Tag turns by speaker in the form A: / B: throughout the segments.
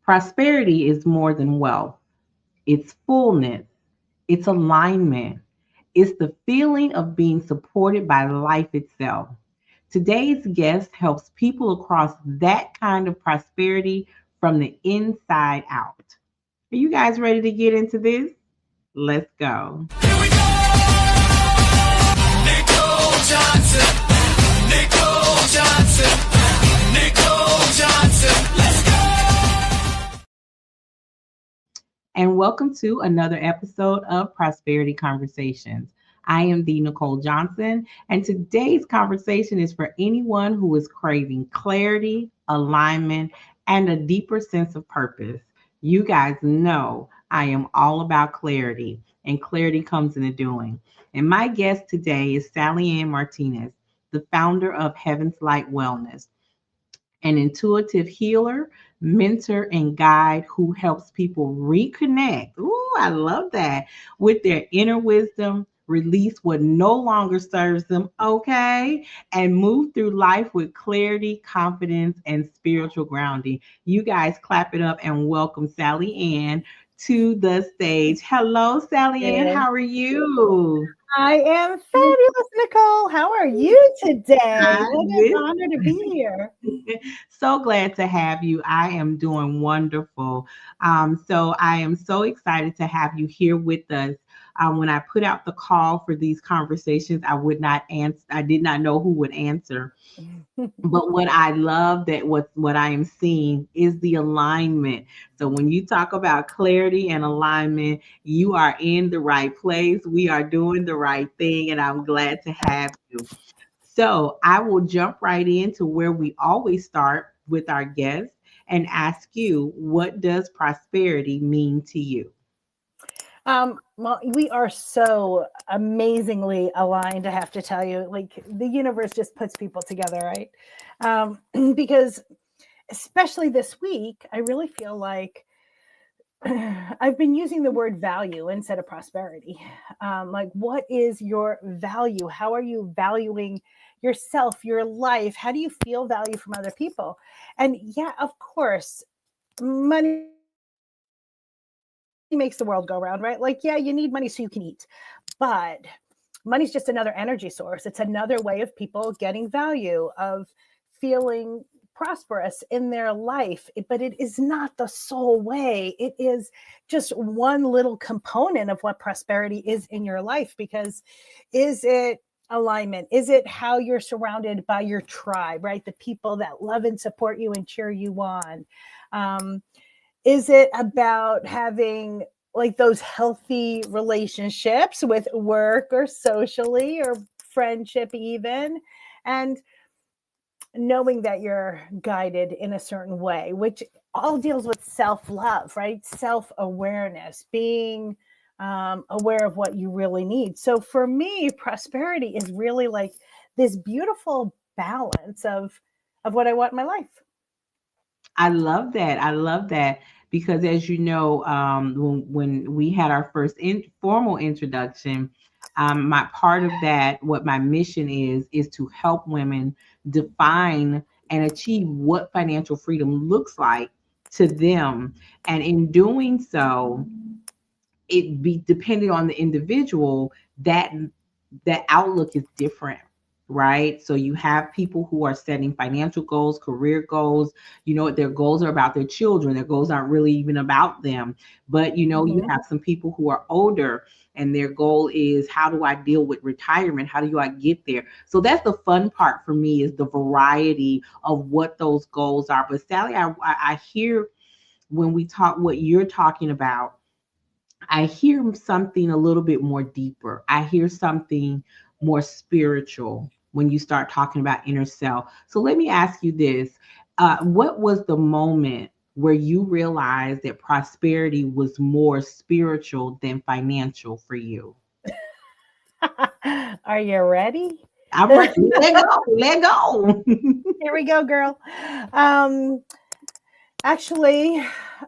A: Prosperity is more than wealth. It's fullness. It's alignment. It's the feeling of being supported by life itself. Today's guest helps people across that kind of prosperity from the inside out. Are you guys ready to get into this? Let's go.
B: Here we go! Nicole Johnson, Nicole Johnson, Nicole Johnson, let's go!
A: And welcome to another episode of Prosperity Conversations. I am the Nicole Johnson, and today's conversation is for anyone who is craving clarity, alignment, and a deeper sense of purpose. You guys know I am all about clarity, and clarity comes in the doing. And my guest today is Sally Ann Martinez, the founder of Heaven's Light Wellness, an intuitive healer, mentor, and guide who helps people reconnect. Ooh, I love that. With their inner wisdom, release what no longer serves them, okay? And move through life with clarity, confidence, and spiritual grounding. You guys clap it up and welcome Sally Ann to the stage. Hello, Sally Ann.
C: Yeah.
A: How are you?
C: I am fabulous, Nicole. How are you today?
A: I'm
C: What an honor to be here.
A: So glad to have you. I am doing wonderful. So I am so excited to have you here with us. When I put out the call for these conversations, I would not answer. I did not know who would answer. But what I love that what I am seeing is the alignment. So when you talk about clarity and alignment, you are in the right place. We are doing the right thing, and I'm glad to have you. So I will jump right into where we always start with our guests and ask you, what does prosperity mean to you?
C: Well, we are so amazingly aligned, I have to tell you. Like the universe just puts people together, right? Because especially this week, I really feel like I've been using the word value instead of prosperity. Like, what is your value? How are you valuing yourself, your life? How do you feel value from other people? And yeah, of course, money makes the world go round, right? Like, yeah, you need money so you can eat, but money's just another energy source. It's another way of people getting value, of feeling prosperous in their life, but it is not the sole way. It is just one little component of what prosperity is in your life. Because is it alignment? Is it how you're surrounded by your tribe, right? The people that love and support you and cheer you on. Is it about having like those healthy relationships with work or socially or friendship even, and knowing that you're guided in a certain way, which all deals with self-love, right? Self-awareness, being aware of what you really need. So for me, prosperity is really like this beautiful balance of what I want in my life.
A: I love that. I love that because, as you know, when we had our first formal introduction, my part of that, what my mission is to help women define and achieve what financial freedom looks like to them, and in doing so, it be depending on the individual that outlook is different, right? So you have people who are setting financial goals, career goals. You know, their goals are about their children. Their goals aren't really even about them. But you know, you
C: Mhm.
A: have some people who are older and their goal is, how do I deal with retirement? How do I get there? So that's the fun part for me, is the variety of what those goals are. But Sally, I hear when we talk what you're talking about, I hear something a little bit more deeper. I hear something more spiritual when you start talking about inner self. So let me ask you this. What was the moment where you realized that prosperity was more spiritual than financial for you?
C: Are you ready?
A: I'm ready. Let go. Let go.
C: Here we go, girl. Um, actually,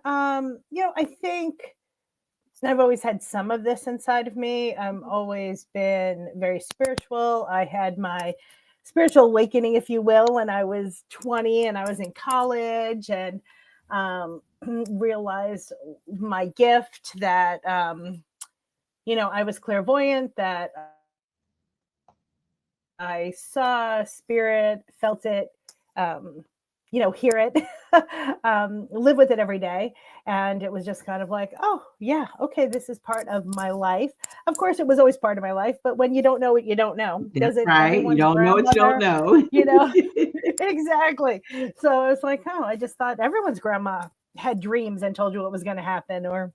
C: I think I've always had some of this inside of me. I've always been very spiritual. I had my spiritual awakening, if you will, when I was 20 and I was in college. And realized my gift, that, I was clairvoyant, that I saw spirit, felt it, um, hear it, live with it every day. And it was just kind of like, oh, yeah, okay, this is part of my life. Of course, it was always part of my life, but when you don't know what you don't know,
A: That's
C: doesn't
A: right. You
C: everyone's
A: don't know what you don't
C: grandmother,
A: know.
C: you know, exactly. So it's like, oh, I just thought everyone's grandma had dreams and told you what was going to happen, or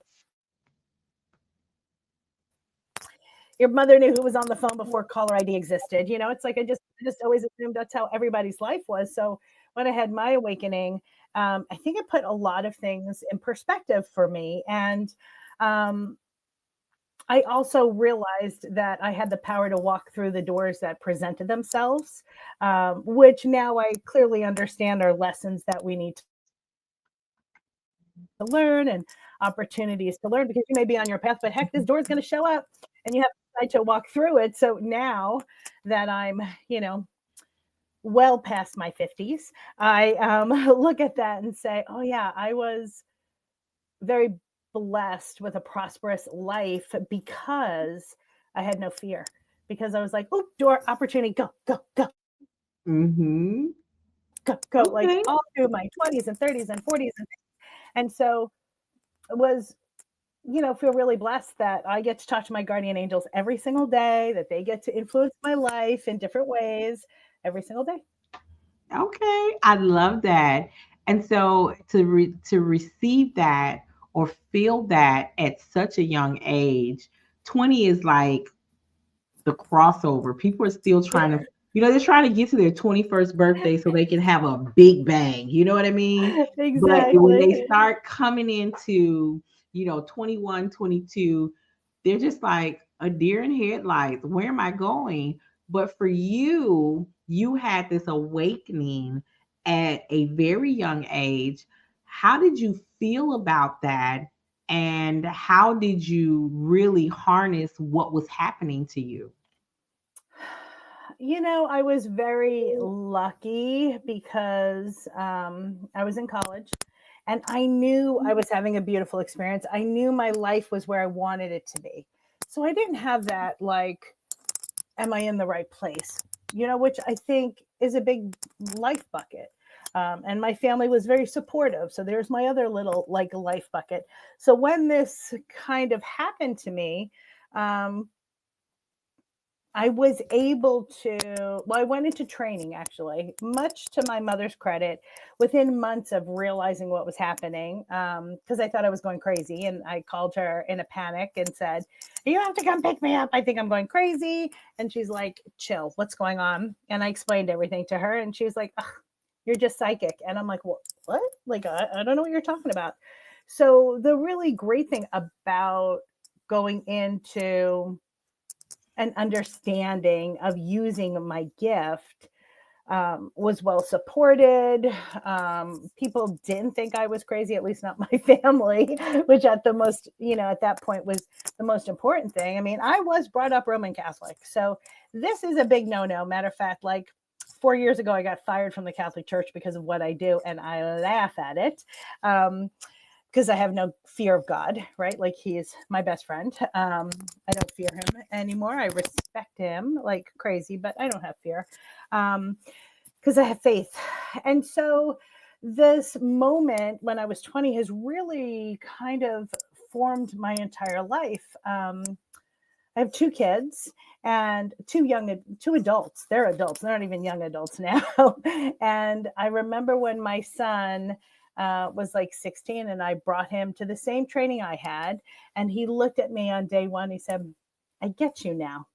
C: your mother knew who was on the phone before caller ID existed. It's like I just always assumed that's how everybody's life was. So when I had my awakening, I think it put a lot of things in perspective for me. And um, I also realized that I had the power to walk through the doors that presented themselves, which now I clearly understand are lessons that we need to learn, and opportunities to learn, because you may be on your path, but heck, this door is going to show up and you have to decide to walk through it. So now that I'm, well past my 50s, I look at that and say, oh, yeah, I was very blessed with a prosperous life because I had no fear. Because I was like, oh, door opportunity, go, go, go,
A: Mm-hmm.
C: go, go, like
A: Okay.
C: all through my 20s and 30s and 40s. And so it was, feel really blessed that I get to talk to my guardian angels every single day, that they get to influence my life in different ways every single day.
A: Okay. I love that. And so to receive that or feel that at such a young age, 20 is like the crossover. People are still trying to, they're trying to get to their 21st birthday so they can have a big bang. You know what I mean? But when they
C: Exactly.
A: start coming into, 21, 22, they're just like a deer in headlights. Where am I going? But for you, you had this awakening at a very young age. How did you feel about that? And how did you really harness what was happening to you?
C: I was very lucky because I was in college and I knew I was having a beautiful experience. I knew my life was where I wanted it to be. So I didn't have that, like, am I in the right place? Which I think is a big life bucket. And my family was very supportive. So there's my other little, like, life bucket. So when this kind of happened to me, um, I was able to, well, I went into training actually, much to my mother's credit, within months of realizing what was happening, because I thought I was going crazy. And I called her in a panic and said, you have to come pick me up. I think I'm going crazy. And she's like, chill, what's going on? And I explained everything to her. And she was like, ugh, you're just psychic. And I'm like, what? Like, I don't know what you're talking about. So the really great thing about going into an understanding of using my gift, was well supported. People didn't think I was crazy, at least not my family, which at that point was the most important thing. I mean, I was brought up Roman Catholic. So this is a big no no. Matter of fact, like 4 years ago, I got fired from the Catholic Church because of what I do, and I laugh at it. Because I have no fear of God, right? Like, he is my best friend. I don't fear him anymore. I respect him like crazy, but I don't have fear, because I have faith. And so this moment when I was 20 has really kind of formed my entire life. I have two kids and two adults. They're adults. They're not even young adults now. And I remember when my son was like 16, and I brought him to the same training I had. And he looked at me on day one. He said, I get you now.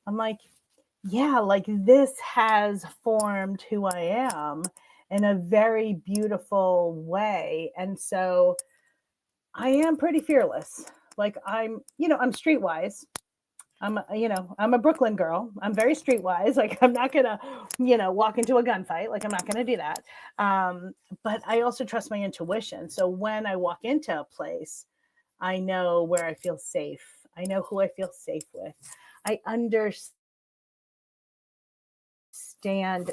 C: I'm like, yeah, like, this has formed who I am in a very beautiful way. And so I am pretty fearless. Like, I'm streetwise. I'm a Brooklyn girl. I'm very streetwise. Like, I'm not gonna, walk into a gunfight. Like, I'm not gonna do that. But I also trust my intuition. So when I walk into a place, I know where I feel safe. I know who I feel safe with. I understand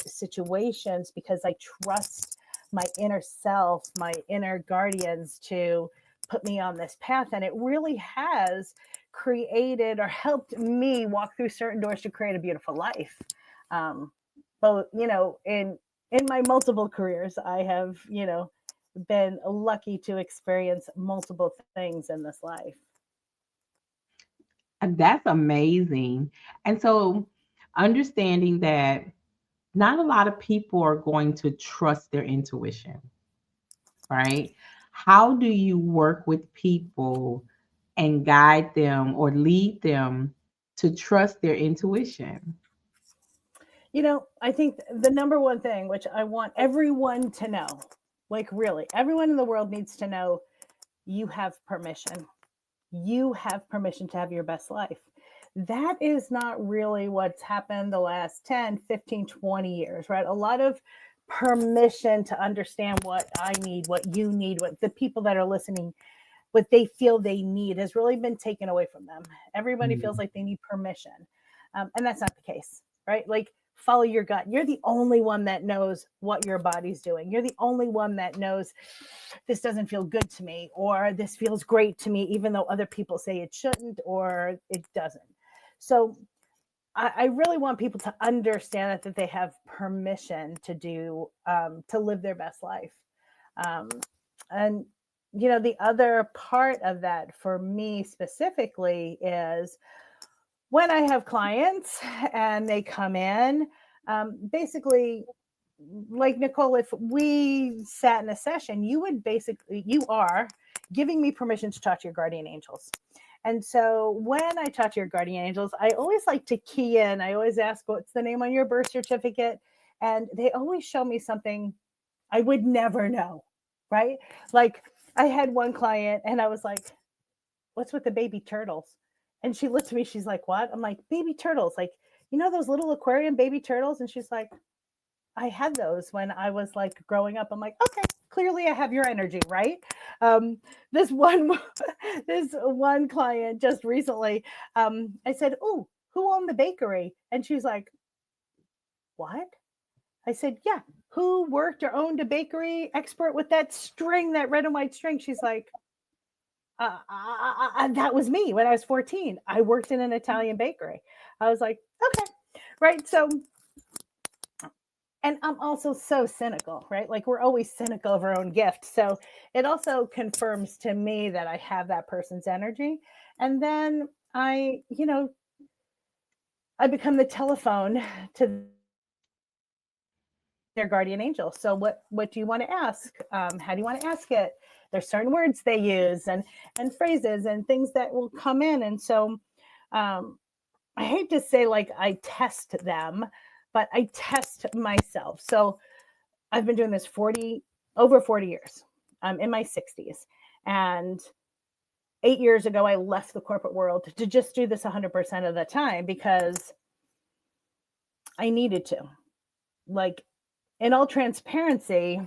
C: situations because I trust my inner self, my inner guardians to put me on this path. And it really has created or helped me walk through certain doors to create a beautiful life. Um, both, in my multiple careers, I have, been lucky to experience multiple things in this life.
A: And that's amazing. And so, understanding that not a lot of people are going to trust their intuition, right? How do you work with people and guide them or lead them to trust their intuition?
C: I think the number one thing, which I want everyone to know, like really, everyone in the world needs to know, you have permission. You have permission to have your best life. That is not really what's happened the last 10, 15, 20 years, right? A lot of permission to understand what I need, what you need, what the people that are listening, what they feel they need has really been taken away from them. Everybody feels
A: Mm.
C: like they need permission. And that's not the case, right? Like, follow your gut. You're the only one that knows what your body's doing. You're the only one that knows this doesn't feel good to me, or this feels great to me, even though other people say it shouldn't or it doesn't. So I really want people to understand that they have permission to to live their best life. Um, and the other part of that for me specifically is when I have clients and they come in, basically, like Nicole, if we sat in a session, you are giving me permission to talk to your guardian angels. And so when I talk to your guardian angels, I always like to key in. I always ask, what's the name on your birth certificate? And they always show me something I would never know, right? Like, I had one client and I was like, what's with the baby turtles? And she looked at me, she's like, what? I'm like, baby turtles, like, those little aquarium baby turtles? And she's like, I had those when I was like growing up. I'm like, okay, clearly I have your energy, right? Um, this one, this one client just recently, I said, oh, who owned the bakery? And she's like, what? I said, yeah, who worked or owned a bakery expert with that string, that red and white string? She's like, that was me when I was 14. I worked in an Italian bakery. I was like, okay, right. So, and I'm also so cynical, right? Like, we're always cynical of our own gift. So it also confirms to me that I have that person's energy. And then I become the telephone to their guardian angel. So what do you want to ask? How do you want to ask it? There's certain words they use and phrases and things that will come in. And so um, I hate to say like I test them, but I test myself. So I've been doing this over 40 years. I'm in my 60s. And 8 years ago, I left the corporate world to just do this 100% of the time because I needed to. Like, in all transparency,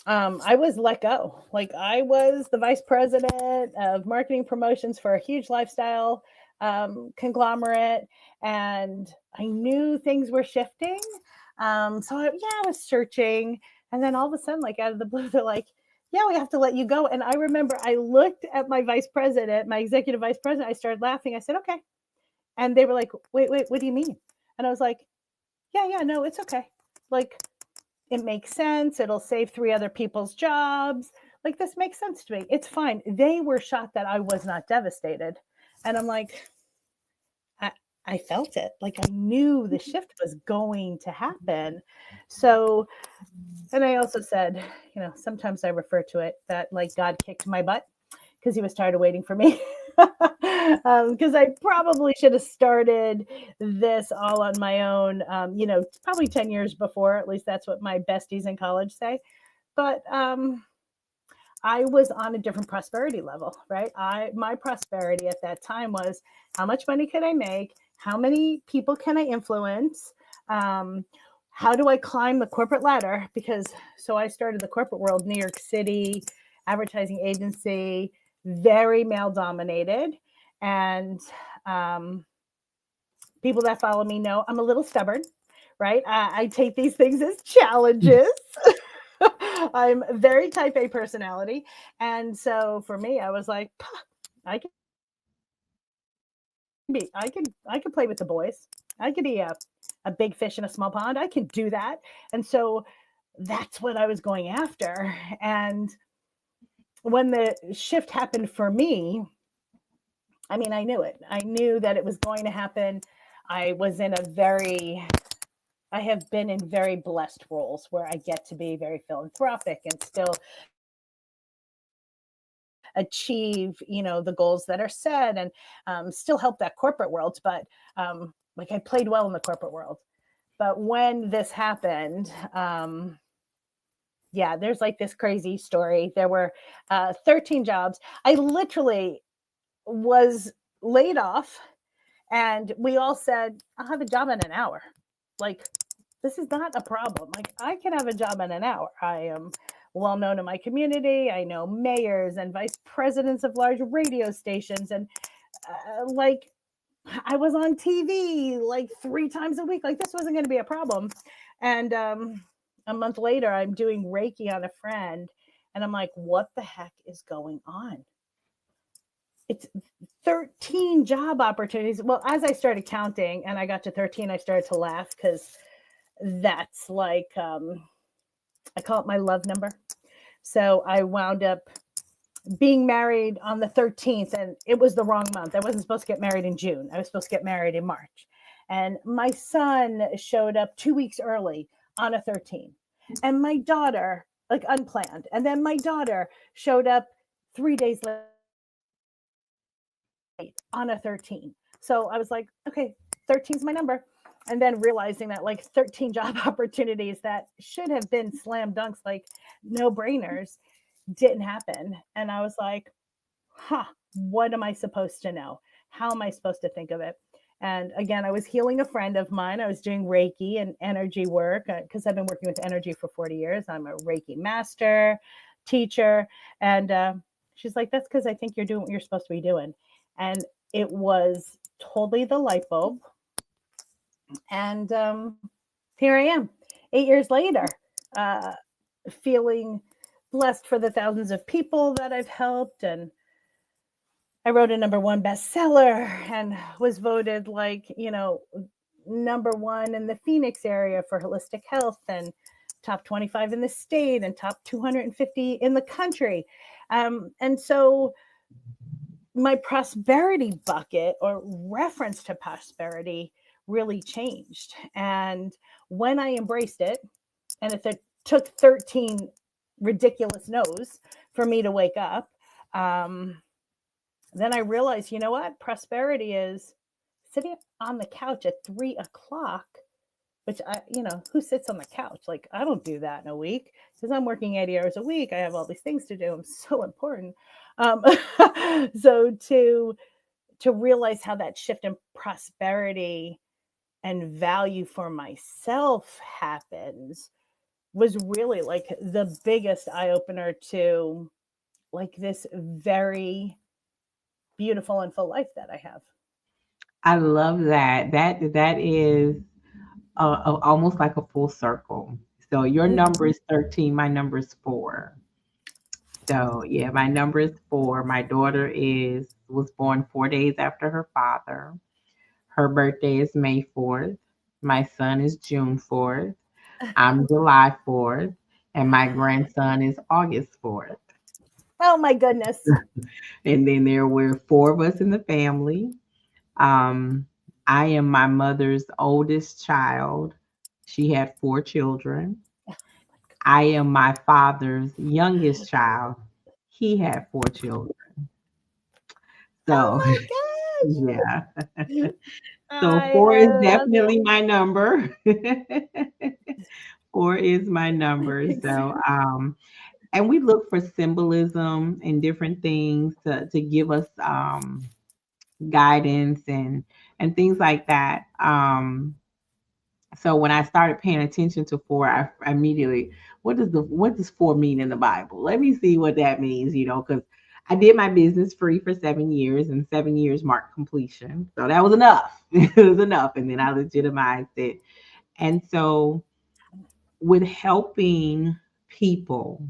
C: I was let go. Like, I was the vice president of marketing promotions for a huge lifestyle conglomerate, and I knew things were shifting. I was searching, and then all of a sudden, like out of the blue, they're like, "Yeah, we have to let you go." And I remember I looked at my vice president, my executive vice president. I started laughing. I said, "Okay," and they were like, "Wait, what do you mean?" And I was like, "Yeah, no, it's okay. Like, it makes sense. It'll save 3 other people's jobs. Like, this makes sense to me. It's fine." They were shocked that I was not devastated. And I'm like, I felt it. Like, I knew the shift was going to happen. So, and I also said, sometimes I refer to it that like God kicked my butt because he was tired of waiting for me. Because I probably should have started this all on my own, probably 10 years before. At least that's what my besties in college say. But I was on a different prosperity level, right? My prosperity at that time was, how much money could I make? How many people can I influence? How do I climb the corporate ladder? Because so I started the corporate world, New York City, advertising agency, very male dominated. And people that follow me know I'm a little stubborn, right? I take these things as challenges. I'm very type A personality. And so for me, I was like, "Pah, I can I could play with the boys. I could be a big fish in a small pond. I can do that." And so that's what I was going after. And when the shift happened for me, I mean, I knew it. I knew that it was going to happen. I was in a very I have been in very blessed roles where I get to be very philanthropic and still achieve, the goals that are set, and still help that corporate world. But like, I played well in the corporate world. But when this happened, yeah, there's like this crazy story. There were 13 jobs. I literally was laid off, and we all said, "I'll have a job in an hour." Like, this is not a problem. Like, I can have a job in an hour. I am well known in my community. I know mayors and vice presidents of large radio stations. And like, I was on TV like 3 times a week. Like, this wasn't going to be a problem. And a month later, I'm doing Reiki on a friend. And I'm like, what the heck is going on? It's 13 job opportunities. Well, as I started counting and I got to 13, I started to laugh because that's like, I call it my love number. So I wound up being married on the 13th, and it was the wrong month. I wasn't supposed to get married in June. I was supposed to get married in March. And my son showed up 2 weeks early on a 13. And my daughter, like, unplanned. And then my daughter showed up 3 days late on a 13. So I was like, okay, 13 is my number. And then realizing that like 13 job opportunities that should have been slam dunks, like no brainers, didn't happen. And I was like, what am I supposed to know? How am I supposed to think of it? And again, I was healing a friend of mine. I was doing Reiki and energy work because I've been working with energy for 40 years. I'm a Reiki master, teacher. And she's like, that's because I think you're doing what you're supposed to be doing. And it was totally the light bulb. And here I am, 8 years later, feeling blessed for the thousands of people that I've helped. And I wrote a #1 bestseller and was voted like, #1 in the Phoenix area for holistic health, and top 25 in the state, and top 250 in the country. And so my prosperity bucket, or reference to prosperity, really changed. And when I embraced it, and it took 13 ridiculous no's for me to wake up, then I realized, you know what? Prosperity is sitting on the couch at 3 o'clock, which who sits on the couch? Like, I don't do that in a week because I'm working 80 hours a week. I have all these things to do. I'm so important. So to realize how that shift in prosperity and value for myself happens was really like the biggest eye opener to like this very beautiful and full life that I have.
A: I love that. That is almost like a full circle. So your number
C: Mhm.
A: is 13. My number is 4. So yeah, my number is 4. My daughter is was born 4 days after her father. Her birthday is May 4th. My son is June 4th. I'm July 4th. And my grandson is August 4th.
C: Oh my goodness.
A: And then there were 4 of us in the family. Um, I am my mother's oldest child. She had 4 children. I am my father's youngest child. He had 4 children. So,
C: Oh my
A: yeah.
C: gosh.
A: So
C: I
A: 4 is
C: love
A: definitely my number. 4 is my number.
C: it.
A: So, and we look for symbolism and different things to give us guidance and things like that. So when I started paying attention to 4, I immediately, what does 4 mean in the Bible? Let me see what that means, because I did my business free for 7 years, and 7 years marked completion. So that was enough. It was enough. And then I legitimized it. And so, with helping people,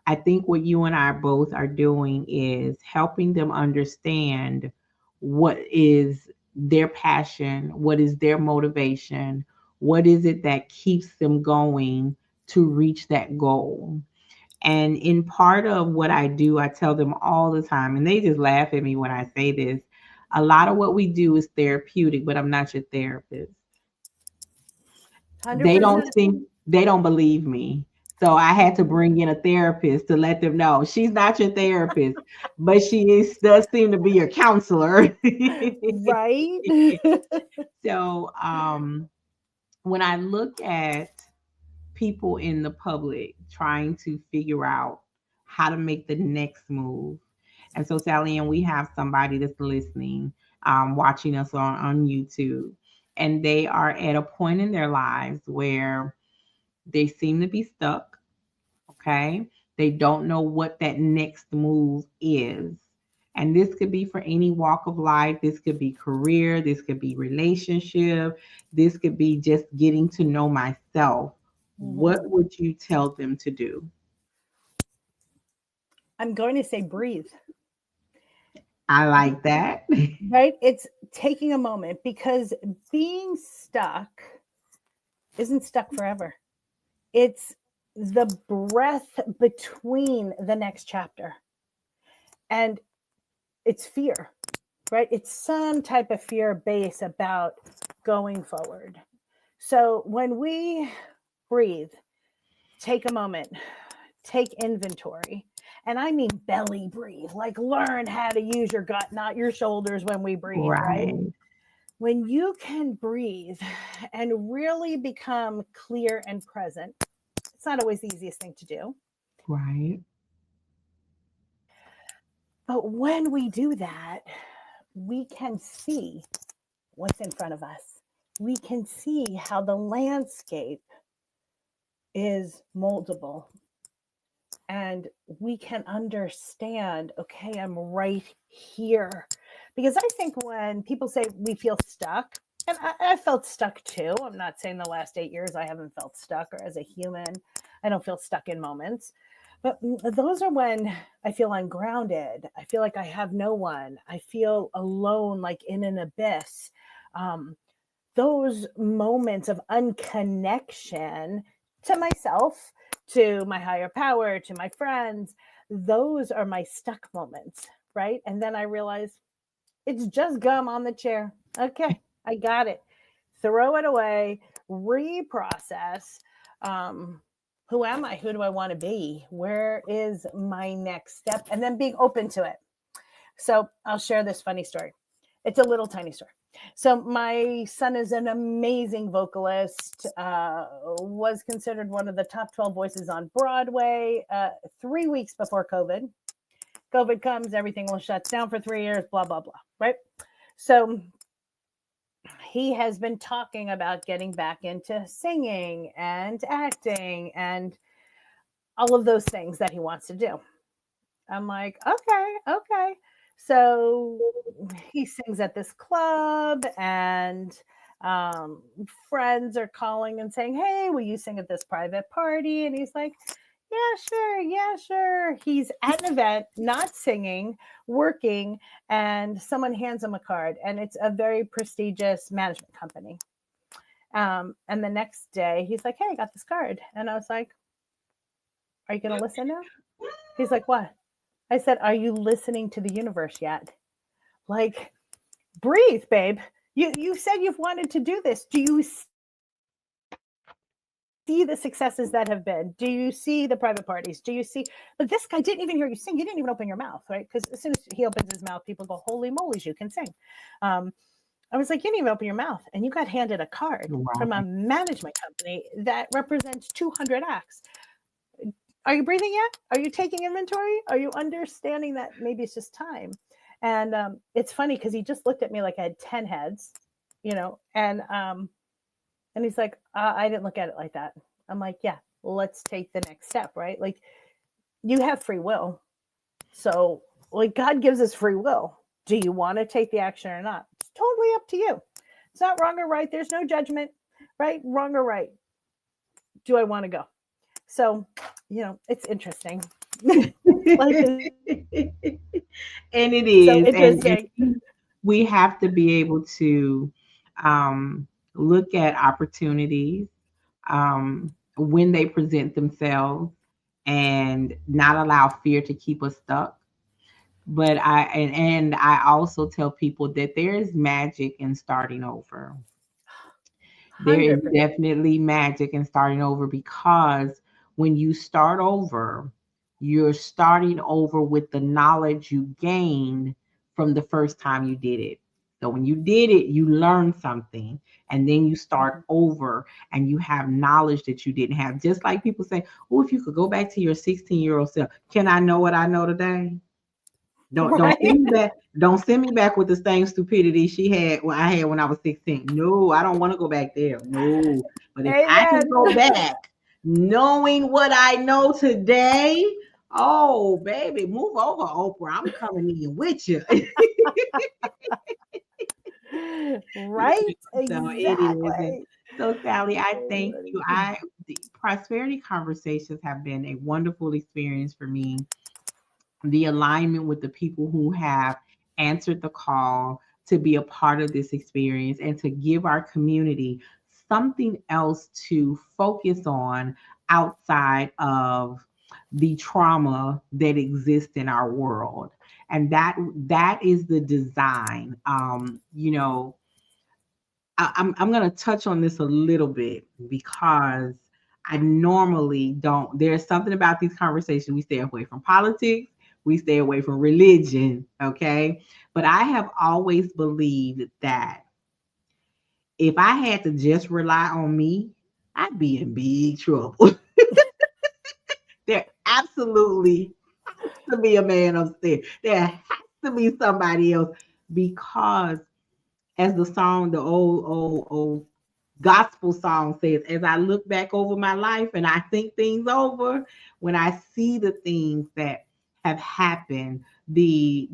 A: I think what you and I both are doing is helping them understand what is their passion, what is their motivation, what is it that keeps them going to reach that goal. And in part of what I do, I tell them all the time, and they just laugh at me when I say this. A lot of what we do is therapeutic, but I'm not your therapist. They don't
C: 100%.
A: seem they don't believe me. So I had to bring in a therapist to let them know she's not your therapist, but does seem to be your counselor.
C: Right?
A: So when I look at people in the public trying to figure out how to make the next move. And so, Sally, and we have somebody that's listening, watching us on YouTube, and they are at a point in their lives where they seem to be stuck. Okay. They don't know what that next move is. And this could be for any walk of life. This could be career. This could be relationship. This could be just getting to know myself. What
C: Mhm.
A: would you tell them to do?
C: I'm going to say breathe,
A: I like that.
C: right? It's taking a moment because being stuck isn't stuck forever. It's the breath between the next chapter. And it's fear, right? It's some type of fear base about going forward. So when we breathe, take a moment, take inventory. And I mean belly breathe, like learn how to use your gut, not your shoulders when we breathe, right?
A: Right.
C: When you can breathe and really become clear and present, it's not always the easiest thing to do.
A: Right.
C: But when we do that, we can see what's in front of us. We can see how the landscape is moldable. And we can understand, okay, I'm right here. Because I think when people say we feel stuck, and I felt stuck too. I'm not saying the last 8 years I haven't felt stuck, or as a human, I don't feel stuck in moments. But those are when I feel ungrounded. I feel like I have no one. I feel alone, like in an abyss. Um, those moments of unconnection to myself, to my higher power, to my friends, those are my stuck moments, right? And then I realize it's just gum on the chair. Okay, I got it. Throw it away, reprocess. Um, who am I? Who do I want to be? Where is my next step? And then being open to it. So I'll share this funny story. It's a little tiny story. So my son is an amazing vocalist, was considered one of the top 12 voices on Broadway 3 weeks before COVID. COVID comes, everything will shut down for 3 years, blah, blah, blah, right? So he has been talking about getting back into singing and acting and all of those things that he wants to do. I'm like, okay, okay. So he sings at this club, and friends are calling and saying, hey, will you sing at this private party? And he's like, yeah, sure. Yeah, sure. He's at an event, not singing, working, and someone hands him a card, and it's a very prestigious management company. And the next day, he's like, hey, I got this card. And I was like, are you going to listen now? He's like, what? I said, are you listening to the universe yet? Like, breathe, babe. You said you've wanted to do this. Do you see the successes that have been? Do you see the private parties? Do you see? But this guy didn't even hear you sing. You didn't even open your mouth, right? Because as soon as he opens his mouth, people go, holy moly, you can sing. I was like, you didn't even open your mouth. And you got handed a card from a
A: Right.
C: management company that represents 200 acts. Are you breathing yet? Are you taking inventory? Are you understanding that maybe it's just time? And it's funny because he just looked at me like I had 10 heads, and he's like, I didn't look at it like that. I'm like, yeah, well, let's take the next step, right? Like, you have free will. So, like, God gives us free will. Do you want to take the action or not? It's totally up to you. It's not wrong or right. There's no judgment. right? Wrong or right? Do I want to go? So, it's interesting. Life is
A: And it
C: so
A: is, and
C: interesting.
A: we have to be able to look at opportunities when they present themselves and not allow fear to keep us stuck. But and I also tell people that there is magic in starting over. There is
C: 100%.
A: definitely magic in starting over, because when you start over, you're starting over with the knowledge you gained from the first time you did it. So when you did it, you learned something, and then you start over and you have knowledge that you didn't have. Just like people say, oh, if you could go back to your 16-year-old self, can I know what I know today? Don't
C: Right?
A: send me back. Don't send me back with the same stupidity she had when I had when I was 16. No, I don't want to go back there. No. But if I can
C: Amen.
A: go back knowing what I know today, oh baby, move over, Oprah. I'm coming in with you.
C: Right?
A: So it is. And
C: Exactly.
A: so Sally, I thank you.
C: Alrighty.
A: The prosperity conversations have been a wonderful experience for me. The alignment with the people who have answered the call to be a part of this experience and to give our community something else to focus on outside of the trauma that exists in our world. And that is the design. I'm going to touch on this a little bit because I normally don't. There's something about these conversations. We stay away from politics, we stay away from religion, okay? But I have always believed that if I had to just rely on me, I'd be in big trouble. There absolutely has to be a man upstairs. There has to be somebody else, because as the old gospel song says, as I look back over my life and I think things over, when I see the things that have happened, the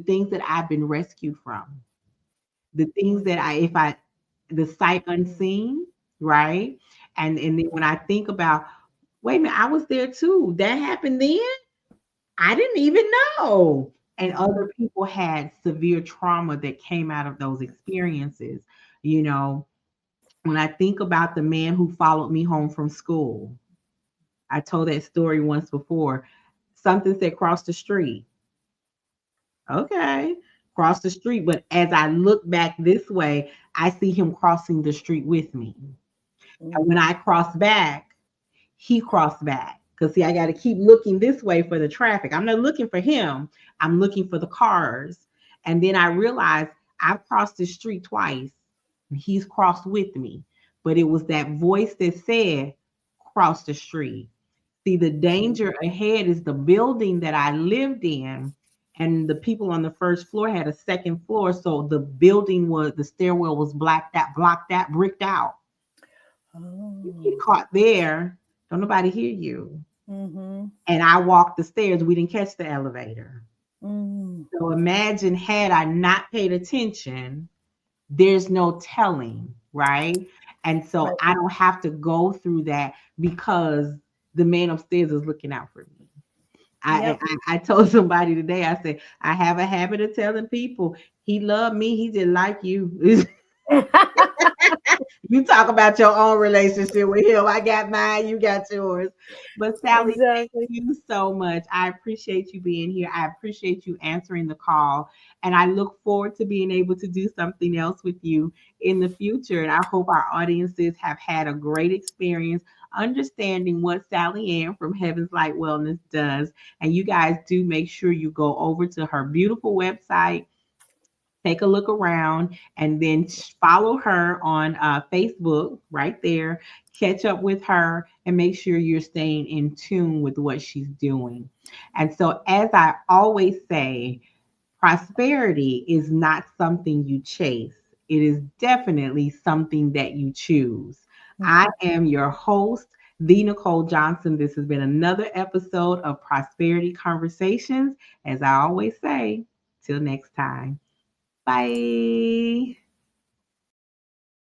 A: things that I've been rescued from, the things that the sight unseen, right? And then when I think about, wait a minute, I was there too. That happened then. I didn't even know. And other people had severe trauma that came out of those experiences. You know, when I think about the man who followed me home from school, I told that story once before. Something said cross the street. Okay, cross the street. But as I look back this way, I see him crossing the street with me. And when I cross back, he crossed back. Because, see, I got to keep looking this way for the traffic. I'm not looking for him, I'm looking for the cars. And then I realized I've crossed the street twice, and he's crossed with me. But it was that voice that said, cross the street. See, the danger ahead is the building that I lived in, and the people on the first floor had a second floor. So the stairwell was blocked out, bricked out. You get
C: Oh.
A: caught there, don't nobody hear you.
C: Mm-hmm.
A: And I walked the stairs. We didn't catch the elevator.
C: Mm.
A: So imagine, had I not paid attention, there's no telling, right? And so
C: Right.
A: I don't have to go through that because the man upstairs is looking out for me. I,
C: Yep.
A: I told somebody today, I said, I have a habit of telling people, he loved me, he didn't like you. You talk about your own relationship with him. I got mine, you got yours. But Sally, thank
C: Exactly.
A: you so much. I appreciate you being here. I appreciate you answering the call. And I look forward to being able to do something else with you in the future. And I hope our audiences have had a great experience understanding what Sally Ann from Heaven's Light Wellness does. And you guys do make sure you go over to her beautiful website, take a look around, and then follow her on Facebook right there. Catch up with her and make sure you're staying in tune with what she's doing. And so, as I always say, prosperity is not something you chase, it is definitely something that you choose. I am your host, the Nicole Johnson. This has been another episode of Prosperity Conversations. As I always say, till next time. Bye.